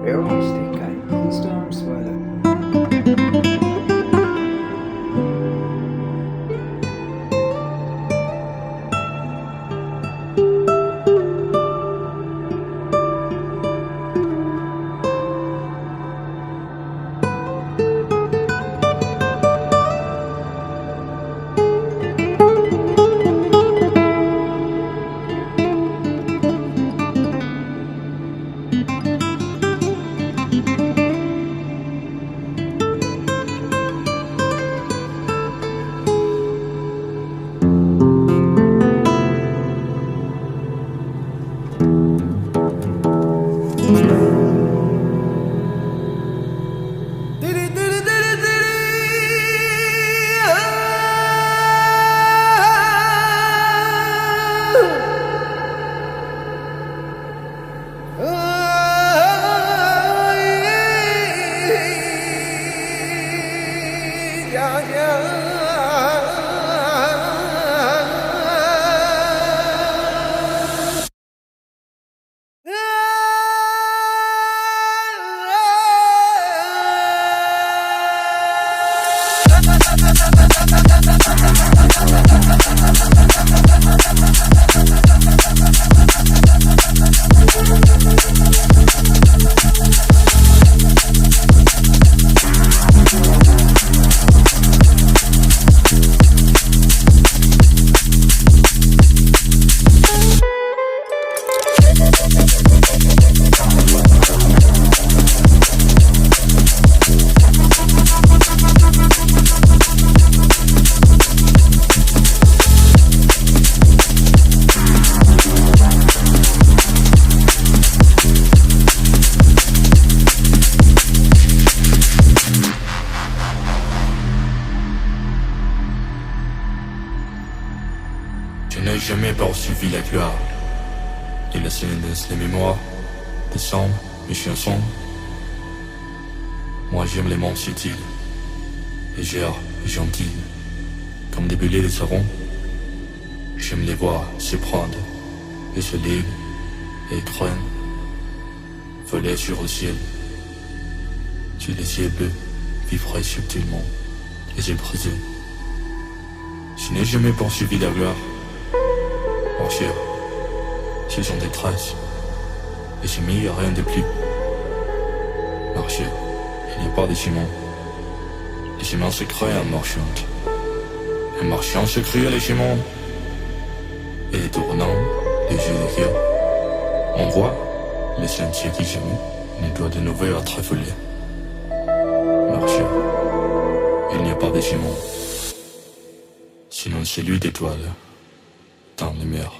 Everyone stay kind. Please don't sweat it. Je n'ai jamais poursuivi la gloire. Et la scène laisse les mémoires des cendres, mes chansons. Moi j'aime les mondes subtils, légères et gentilles, comme des belets de savon. J'aime les voir se prendre et se liguent et craignent, voler sur le ciel. Sur les ciels bleus, vibrer subtilement, les yeux brisés. Je n'ai jamais poursuivi la gloire. Marcher, ce sont des traces, et chez moi il n'y a rien de plus. Marcher, il n'y a pas de ciment. Les ciments se créent en marchant. Un marchand se crée les ciments. Et les tournants, les yeux des cœurs, on voit les sentiers qui jamais ne doit de nouveau être foulés. Marcher, il n'y a pas de ciment. Sinon celui d'étoiles dans les mers.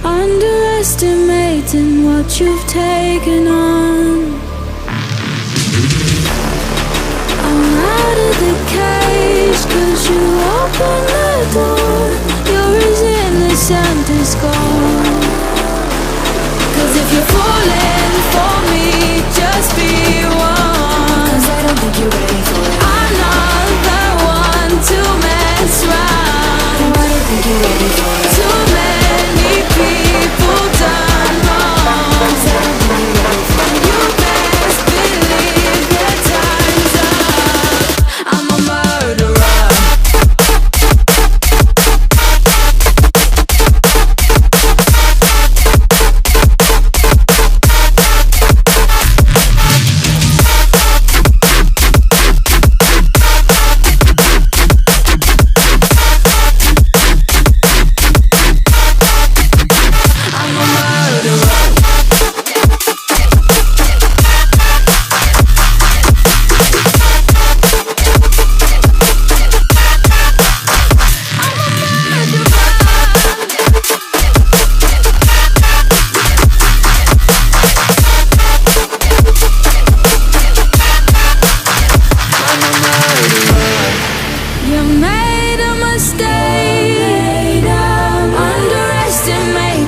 Underestimating what you've taken on. I'm out of the cage, 'cause you opened the door. You're as innocent as gone. 'Cause if you're falling for me, just be one. 'Cause I don't think you're ready for it. I'm not the one to mess around. No, I don't think you're ready for it. Too many people done wrong. 'Cause I don't think you're ready for it. You best believe the time's up. I'm a murderer.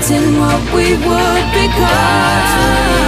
chasing what we would become.